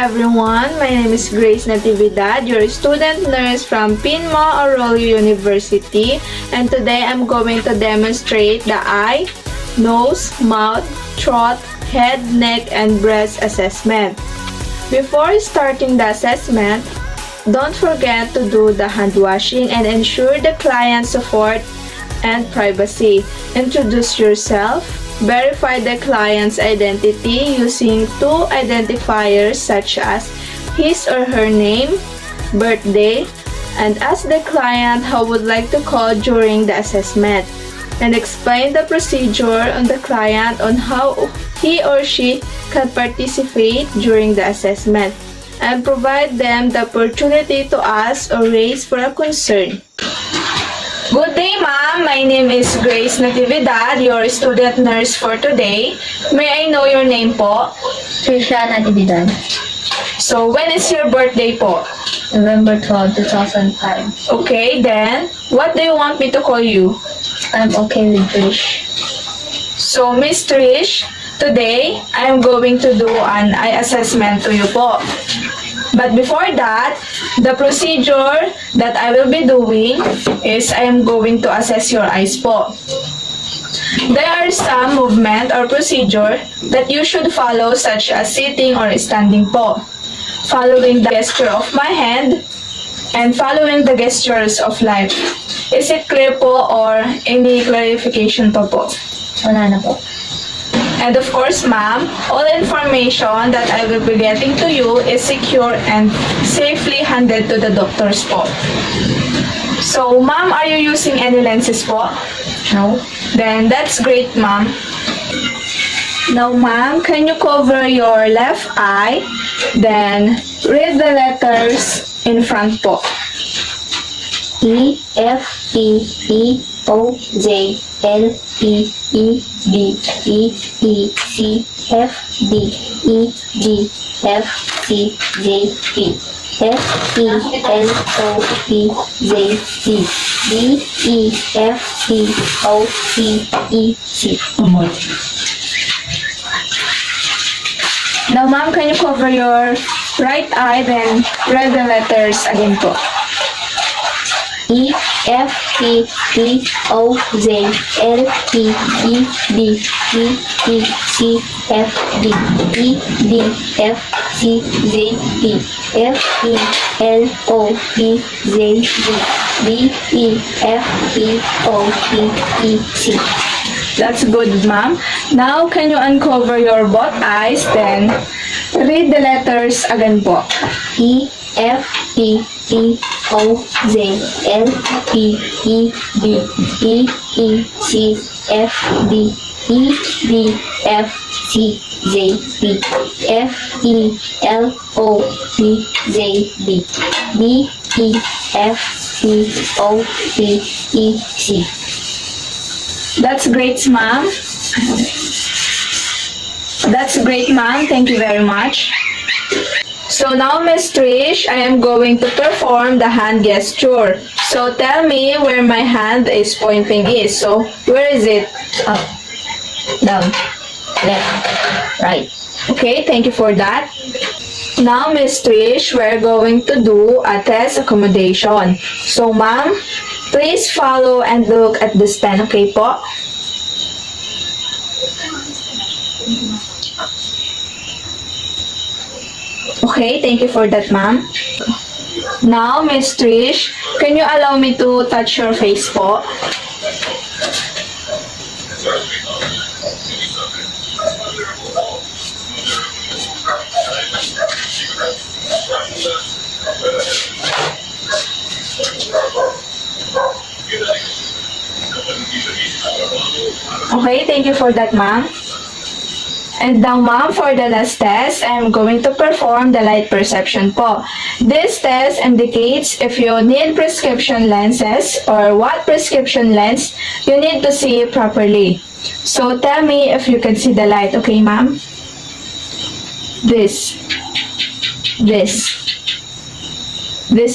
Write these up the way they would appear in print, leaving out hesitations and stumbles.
everyone, my name is Grace Natividad, your student nurse from Pinmo Arroyo University, and today I'm going to demonstrate the eye, nose, mouth, throat, head, neck, and breast assessment. Before starting the assessment, don't forget to do the hand washing and ensure the client's support and privacy. Introduce yourself. Verify the client's identity using two identifiers such as his or her name, birthday, and ask the client how would like to call during the assessment. And explain the procedure on the client on how he or she can participate during the assessment. And provide them the opportunity to ask or raise for a concern. Good day, ma'am. My name is Grace Natividad, your student nurse for today. May I know your name po? Tricia Natividad, So, when is your birthday po? November 12, 2005. Okay, then, what do you want me to call you? I'm okay with Trish. So, Miss Trish, today, I am going to do an eye assessment to you po. But before that, the procedure that I will be doing is I am going to assess your eyes po. There are some movement or procedure that you should follow such as sitting or standing po. Following the gesture of my hand and following the gestures of life. Is it clear po or any clarification pa po? Wala na po. And of course, ma'am, all information that I will be getting to you is secure and safely handed to the doctors po. So, ma'am, are you using any lenses po? No? Then that's great, ma'am. Now, ma'am, can you cover your left eye? Then, read the letters in front po. E, F, P, E, O, J, L, P, E, B, E, E, C, F, D, E, G, F, C, J, P, F, E, L, O, P, J, P, D, E, F, C, O, P, E, C. Now, ma'am, can you cover your right eye? Then, read the letters again po. E, F, P, E, O, J, L, P, E, B, E, E, C, F, D, E, D, F, C, J, P, F, E, L, O, P, J, D, E, F, P, O, P, E, C. That's good, ma'am. Now, can you uncover your both eyes? Then, read the letters again po. E, F, P, E, O, J, L, P, E, B, E, E, C, F, D, E, D, F, C, J, P, F, E, L, O, P, J, D, D, E, F, P, O, P, E, C. That's great, ma'am. That's great, ma'am. Thank you very much. So now, Miss Trish, I am going to perform the hand gesture. So tell me where my hand is pointing is. So where is it? Up, down, left, right. Okay, thank you for that. Now, Miss Trish, we're going to do a test accommodation. So, ma'am, please follow and look at this pen, okay po? Okay, thank you for that, ma'am. Now, Miss Trish, can you allow me to touch your face po? Okay, thank you for that, ma'am. And now, ma'am, for the last test, I'm going to perform the light perception po. This test indicates if you need prescription lenses or what prescription lens you need to see properly. So, tell me if you can see the light, okay, ma'am? This,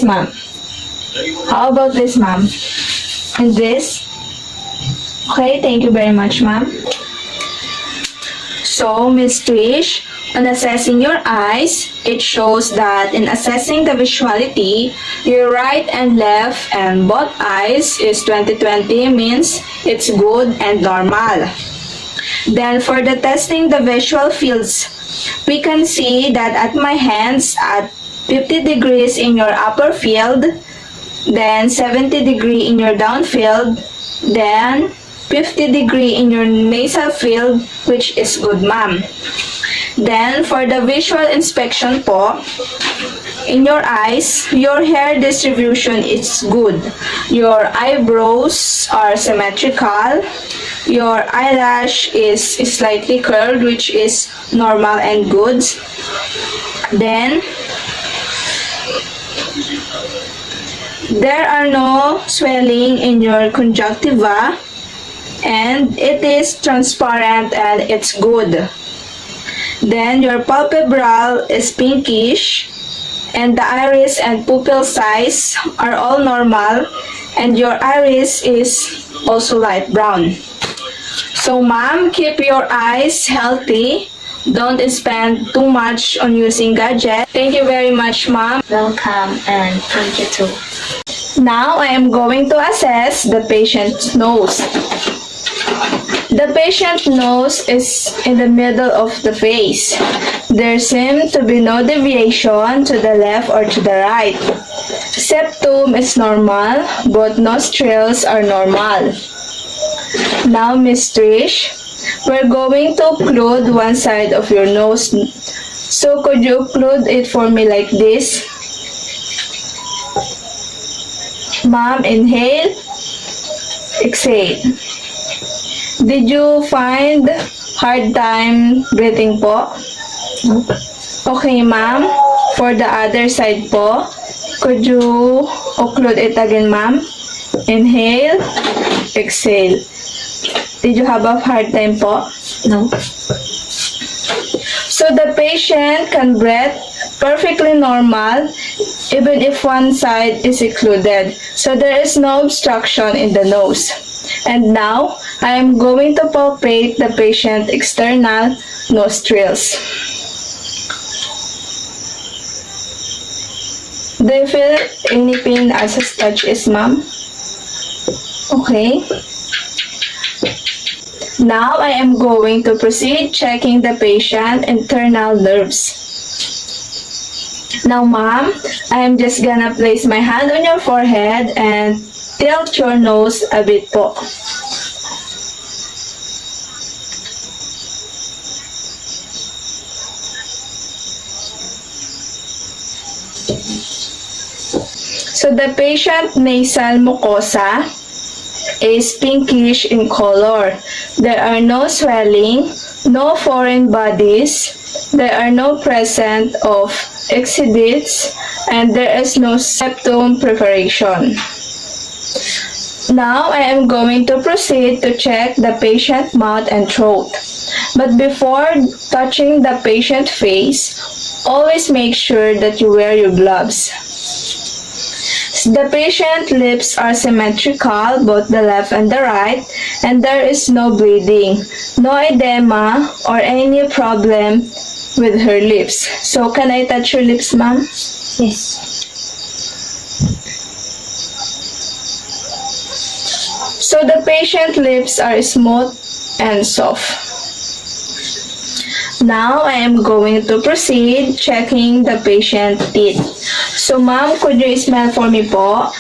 ma'am. How about this, ma'am? And this? Okay, thank you very much, ma'am. So, Miss Trish, On assessing your eyes, it shows that in assessing the visuality, your right and left and both eyes is 20/20 means it's good and normal. Then for the testing the visual fields, we can see that at my hands at 50 degrees in your upper field, then 70 degree in your down field, then 50 degree in your nasal field, which is good, ma'am. Then, for the visual inspection po, in your eyes, your hair distribution is good. Your eyebrows are symmetrical. Your eyelash is slightly curled, which is normal and good. Then, there are no swelling in your conjunctiva, and it is transparent and it's good. Then your palpebral is pinkish, and the iris and pupil size are all normal, and your iris is also light brown. So ma'am, keep your eyes healthy. Don't spend too much on using gadgets. Thank you very much, ma'am. Welcome and thank you too. Now I am going to assess the patient's nose. The patient's nose is in the middle of the face. There seems to be no deviation to the left or to the right. Septum is normal, both nostrils are normal. Now, Miss Trish, we're going to occlude one side of your nose. So could you occlude it for me like this? Ma'am, inhale, exhale. Did you find hard time breathing po? Okay, ma'am. For the other side po, could you occlude it again, ma'am? Inhale, exhale. Did you have a hard time po? No. So the patient can breathe perfectly normal even if one side is occluded. So there is no obstruction in the nose. And now, I am going to palpate the patient's external nostrils. Do you feel any pain as a touch is, ma'am? Okay. Now, I am going to proceed checking the patient's internal nerves. Now, ma'am, I am just gonna place my hand on your forehead and tilt your nose a bit po. So the patient nasal mucosa is pinkish in color. There are no swelling, no foreign bodies, there are no present of exudates, and there is no septum perforation. Now, I am going to proceed to check the patient's mouth and throat. But before touching the patient's face, always make sure that you wear your gloves. The patient's lips are symmetrical, both the left and the right, and there is no bleeding, no edema, or any problem with her lips. So, can I touch your lips, ma'am? Yes. So the patient's lips are smooth and soft. Now, I am going to proceed checking the patient's teeth. So, ma'am, could you smell for me po?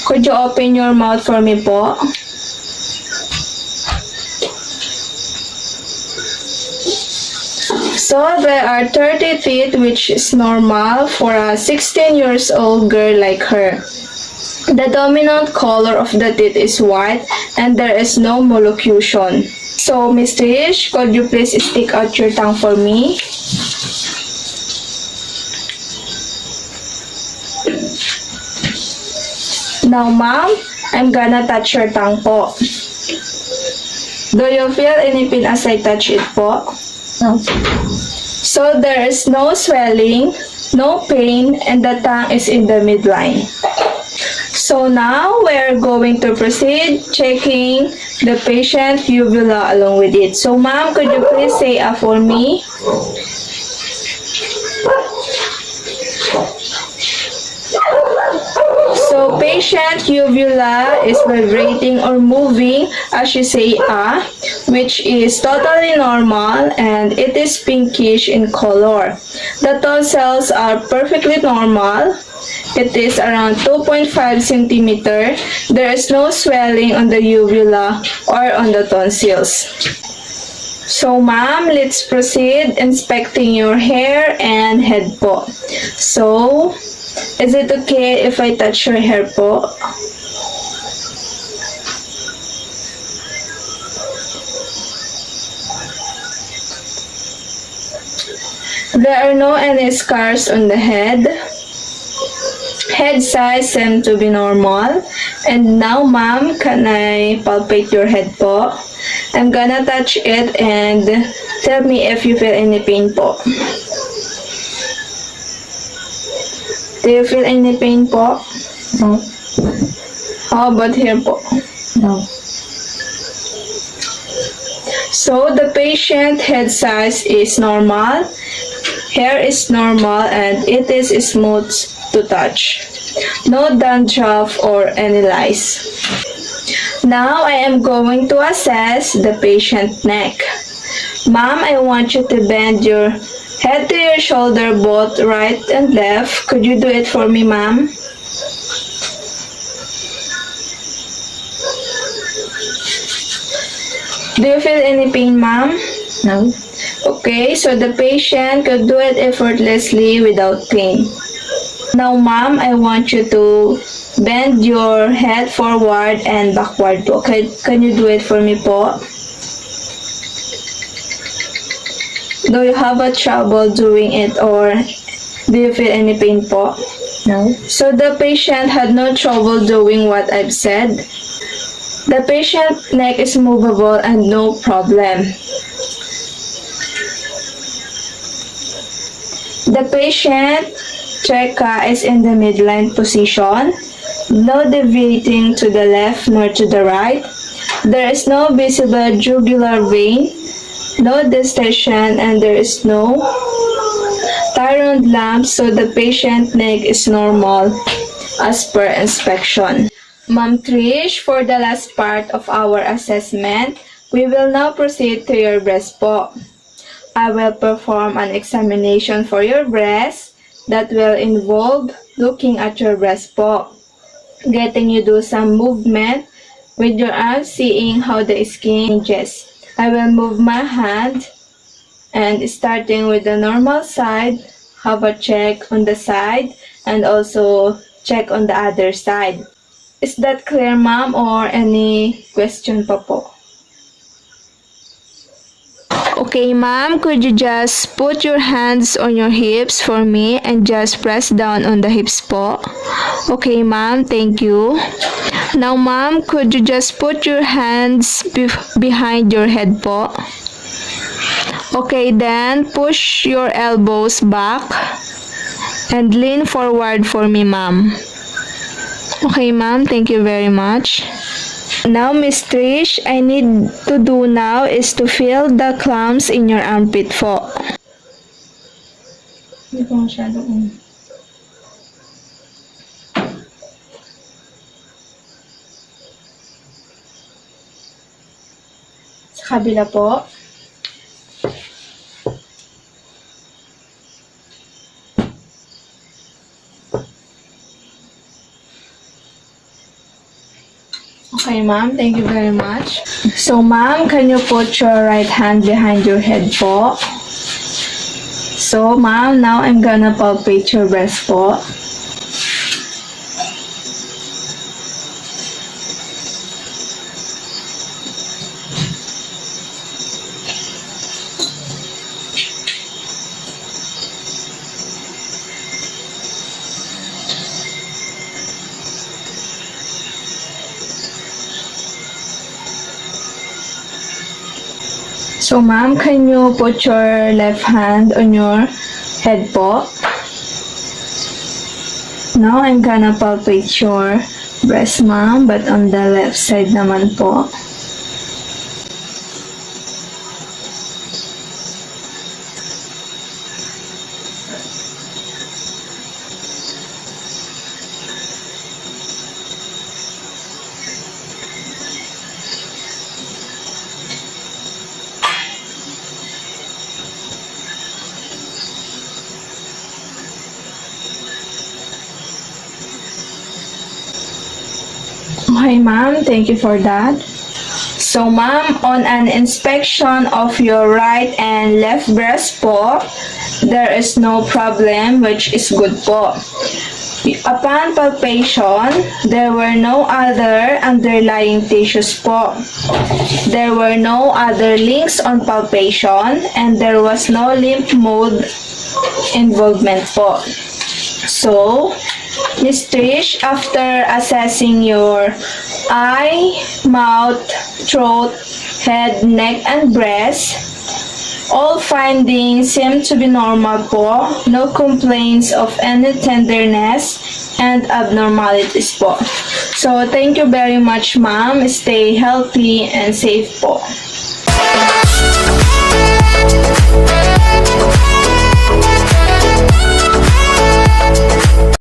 Could you open your mouth for me po? So, there are 30 teeth, which is normal for a 16 years old girl like her. The dominant color of the teeth is white and there is no malocclusion. So, Miss Trish, could you please stick out your tongue for me? Now, ma'am, I'm gonna touch your tongue po. Do you feel any pain as I touch it po? No. So, there is no swelling, no pain, and the tongue is in the midline. So now we're going to proceed checking the patient uvula along with it. So ma'am, could you please say for me? So patient uvula is vibrating or moving as you say which is totally normal and it is pinkish in color. The tonsils are perfectly normal. It is around 2.5 centimeter. There is no swelling on the uvula or on the tonsils. So ma'am, let's proceed inspecting your hair and head po. So, is it okay if I touch your hair po? There are no any scars on the head. Head size seems to be normal. And now ma'am, can I palpate your head po? I'm gonna touch it and tell me if you feel any pain po. Do you feel any pain po? No. How about here po? No. So the patient head size is normal, hair is normal, and it is smooth to touch. No dandruff or any lice. Now I am going to assess the patient neck. Ma'am, I want you to bend your head to your shoulder, both right and left. Could you do it for me, ma'am? Do you feel any pain, ma'am? No. Okay, so the patient could do it effortlessly without pain. Now, ma'am, I want you to bend your head forward and backward po. Can you do it for me po? Do you have a trouble doing it or do you feel any pain po? No. So the patient had no trouble doing what I've said. The patient's neck is movable and no problem. The patient trachea is in the midline position. No deviating to the left nor to the right. There is no visible jugular vein, no distension, and there is no thyroid lump, so the patient neck is normal as per inspection. Ma'am Trish, for the last part of our assessment, we will now proceed to your breast po. I will perform an examination for your breast that will involve looking at your breast po, getting you do some movement with your arms, seeing how the skin changes. I will move my hand and starting with the normal side, have a check on the side and also check on the other side. Is that clear, ma'am, or any question pa po? Okay, ma'am, could you just put your hands on your hips for me and just press down on the hips po? Okay, ma'am, thank you. Now, ma'am, could you just put your hands behind your head po? Okay, then push your elbows back and lean forward for me, ma'am. Okay, ma'am, thank you very much. Now, Miss Trish, I need to do now is to feel the clumps in your armpit po. Hindi ko masyadong. Sa kabila po. Okay, ma'am. Thank you very much. So, ma'am, can you put your right hand behind your head po? So, ma'am, now I'm gonna palpate your breast po. So, ma'am, can you put your left hand on your head po? Now, I'm gonna palpate your breast, ma'am, but on the left side naman po. Okay, ma'am. Thank you for that. So, ma'am, on an inspection of your right and left breast po, there is no problem, which is good po. Upon palpation, there were no other underlying tissues po. There were no other links on palpation, and there was no lymph node involvement po. So, Miss Trish, after assessing your eye, mouth, throat, head, neck, and breast, all findings seem to be normal po. No complaints of any tenderness and abnormalities po. So, thank you very much, ma'am. Stay healthy and safe po.